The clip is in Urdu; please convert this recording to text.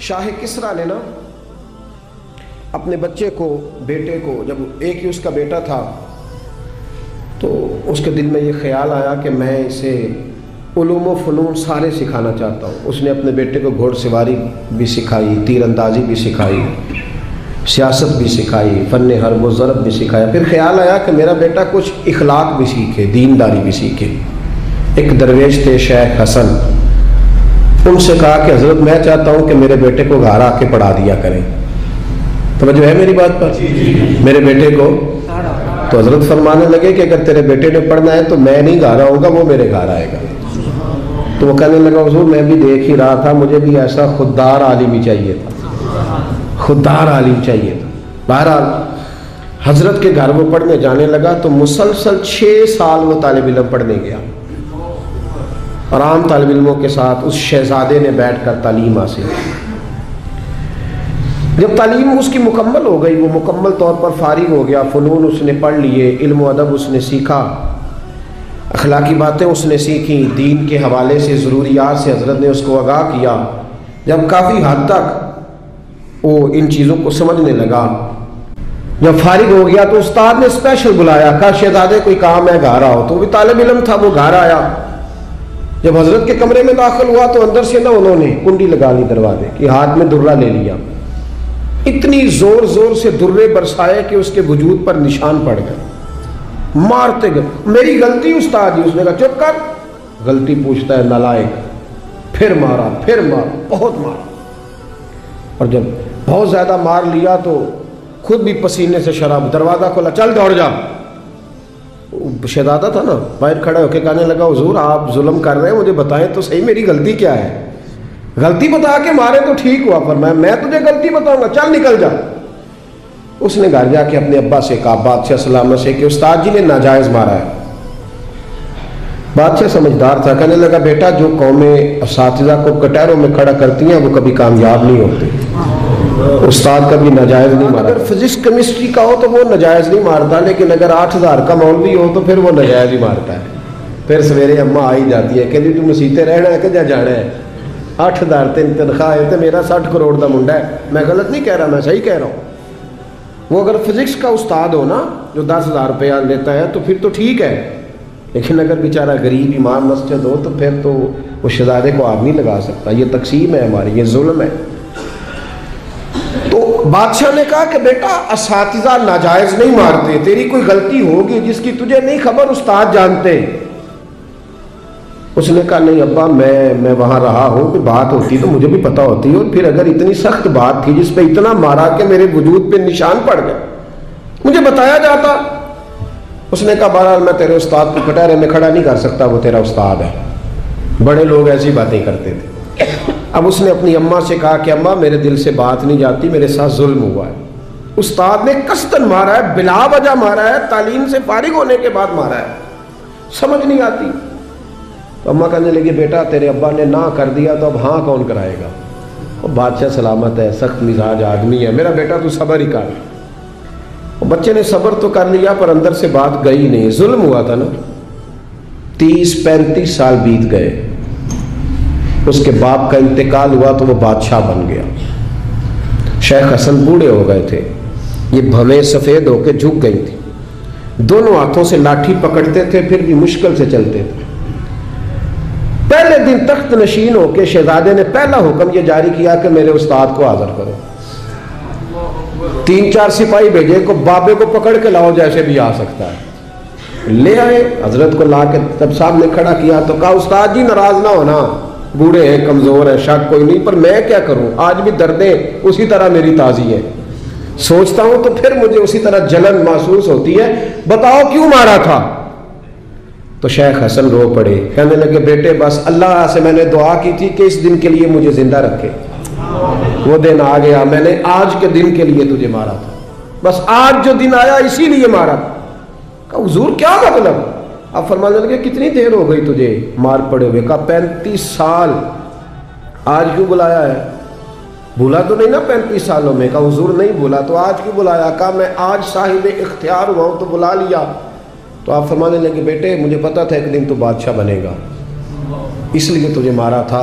شاہ کسریٰ نے نا اپنے بچے کو، بیٹے کو، جب ایک ہی اس کا بیٹا تھا تو اس کے دل میں یہ خیال آیا کہ میں اسے علوم و فنون سارے سکھانا چاہتا ہوں۔ اس نے اپنے بیٹے کو گھوڑ سواری بھی سکھائی، تیر اندازی بھی سکھائی، سیاست بھی سکھائی، فن حرب و ضرب بھی سکھایا۔ پھر خیال آیا کہ میرا بیٹا کچھ اخلاق بھی سیکھے، دینداری بھی سیکھے۔ ایک درویش تھے شیخ حسن، ان سے کہا کہ حضرت میں چاہتا ہوں کہ میرے بیٹے کو گھر آ کے پڑھا دیا کریں۔ توجہ ہے میری بات پر؟ میرے بیٹے کو تو حضرت فرمانے لگے کہ اگر تیرے بیٹے نے پڑھنا ہے تو میں نہیں گھر آؤں گا، وہ میرے گھر آئے گا۔ تو وہ کہنے لگا حضور میں بھی دیکھ ہی رہا تھا، مجھے بھی ایسا خوددار عالم ہی چاہیے تھا، خوددار عالم چاہیے تھا۔ بہرحال حضرت کے گھر وہ پڑھنے جانے لگا تو مسلسل 6 سال وہ طالب علم پڑھنے گیا، اور عام طالب علموں کے ساتھ اس شہزادے نے بیٹھ کر تعلیم حاصل کی۔ جب تعلیم اس کی مکمل ہو گئی، وہ مکمل طور پر فارغ ہو گیا، فنون اس نے پڑھ لیے، علم و ادب اس نے سیکھا، اخلاقی باتیں اس نے سیکھی، دین کے حوالے سے ضروریات سے حضرت نے اس کو آگاہ کیا۔ جب کافی حد تک وہ ان چیزوں کو سمجھنے لگا، جب فارغ ہو گیا تو استاد نے اسپیشل بلایا، کہا شہزادے کوئی کام ہے گھر آؤ۔ تو وہ بھی طالب علم تھا، وہ گھر آیا۔ جب حضرت کے کمرے میں داخل ہوا تو اندر سے نہ انہوں نے کنڈی لگا لی دروازے کی، ہاتھ میں درہ لے لیا، اتنی زور زور سے درے برسائے کہ اس کے وجود پر نشان پڑ گئے، مارتے گئے۔ میری غلطی استاد جی، اس نے کہا چپ کر، غلطی پوچھتا ہے نالائق۔ پھر مارا، پھر مارا، بہت مارا، اور جب بہت زیادہ مار لیا تو خود بھی پسینے سے شراب، دروازہ کھولا، چل دوڑ جا۔ شہزادہ تھا نا، باہر کھڑا ہو کے کہنے لگا حضور آپ ظلم کر رہے ہیں، مجھے بتائیں تو صحیح میری غلطی کیا ہے؟ غلطی بتا کے مارے تو ٹھیک ہوا، پر میں تجھے غلطی بتاؤں گا، چل نکل جا۔ اس نے گھر جا کے اپنے ابا سے کہا، بادشاہ سلامت سے، کہ استاد جی نے ناجائز مارا ہے۔ بادشاہ سمجھدار تھا، کہنے لگا بیٹا جو قومیں اساتذہ کو کٹہروں میں کھڑا کرتی ہیں وہ کبھی کامیاب نہیں ہوتی، استاد کبھی ناجائز نہیں مارا۔ اگر فزکس کیمسٹری کا ہو تو وہ ناجائز نہیں مارتا، لیکن اگر 8000 کا مولوی ہو تو پھر وہ ناجائز ہی مارتا ہے۔ پھر سویرے اماں آئی جاتی ہے کہ جی تم مسیتے رہنا ہے کہ جا جانا ہے، 8000 تین تنخواہ ہے تو میرا 60 کروڑ دا منڈا ہے۔ میں غلط نہیں کہہ رہا، میں صحیح کہہ رہا ہوں۔ وہ اگر فزکس کا استاد ہو نا جو 10,000 روپیہ لیتا ہے تو پھر تو ٹھیک ہے، لیکن اگر بیچارہ غریب امام مسجد ہو تو پھر تو وہ شہزادے کو آگ نہیں لگا سکتا۔ یہ تقسیم ہے ہماری، یہ ظلم ہے۔ تو بادشاہ نے کہا کہ بیٹا اساتذہ ناجائز نہیں مارتے، تیری کوئی غلطی ہوگی جس کی تجھے نہیں خبر، استاد جانتے۔ اس نے کہا نہیں ابا میں وہاں رہا ہوں، کوئی بات ہوتی تو مجھے بھی پتہ ہوتی، اور پھر اگر اتنی سخت بات تھی جس پہ اتنا مارا کہ میرے وجود پہ نشان پڑ گئے، مجھے بتایا جاتا۔ اس نے کہا بہرحال میں تیرے استاد کو کٹہرے میں کھڑا نہیں کر سکتا، وہ تیرا استاد ہے۔ بڑے لوگ ایسی باتیں کرتے تھے۔ اب اس نے اپنی اماں سے کہا کہ اماں میرے دل سے بات نہیں جاتی، میرے ساتھ ظلم ہوا ہے، استاد نے قصداً مارا ہے، بلا وجہ مارا ہے، تعلیم سے فارغ ہونے کے بعد مارا ہے، سمجھ نہیں آتی۔ تو اماں کہنے لگی بیٹا تیرے ابا نے نہ کر دیا تو اب ہاں کون کرائے گا؟ اور بادشاہ سلامت ہے، سخت مزاج آدمی ہے، میرا بیٹا تو صبر ہی کر۔ بچے نے صبر تو کر لیا پر اندر سے بات گئی نہیں، ظلم ہوا تھا نا۔ 30-35 سال بیت گئے، اس کے باپ کا انتقال ہوا تو وہ بادشاہ بن گیا۔ شیخ حسن بوڑھے ہو گئے تھے، یہ بھویں سفید ہو کے جھک گئی تھی، دونوں ہاتھوں سے لاٹھی پکڑتے تھے پھر بھی مشکل سے چلتے تھے۔ پہلے دن تخت نشین ہو کے شہزادے نے پہلا حکم یہ جاری کیا کہ میرے استاد کو حاضر کرو۔ 3-4 سپاہی بھیجے کو بابے کو پکڑ کے لاؤ جیسے بھی آ سکتا ہے۔ لے آئے، حضرت کو لا کے تب صاحب نے کھڑا کیا تو کہا استاد جی ناراض نہ ہونا، بوڑھے ہیں کمزور ہیں شک کوئی نہیں، پر میں کیا کروں، آج بھی دردیں اسی طرح میری تازی ہے، سوچتا ہوں تو پھر مجھے اسی طرح جلن محسوس ہوتی ہے، بتاؤ کیوں مارا تھا؟ تو شیخ حسن رو پڑے، کہنے لگے بیٹے بس اللہ سے میں نے دعا کی تھی کہ اس دن کے لیے مجھے زندہ رکھے، وہ دن آ گیا، میں نے آج کے دن کے لیے تجھے مارا تھا، بس آج جو دن آیا اسی لیے مارا تھا۔ کہا حضور کیا مطلب؟ اب فرمانے لگے کتنی دیر ہو گئی تجھے مار پڑے ہوئے؟ کہا 35 سال۔ آج کیوں بلایا ہے؟ بھولا تو نہیں نا 35 سالوں میں؟ کہا حضور نہیں بھولا، تو آج کیوں بلایا؟ کہا میں آج صاحب اختیار ہوا ہوں تو بلا لیا۔ تو آپ فرمانے لگے بیٹے مجھے پتا تھا ایک دن تو بادشاہ بنے گا، اس لیے تجھے مارا تھا،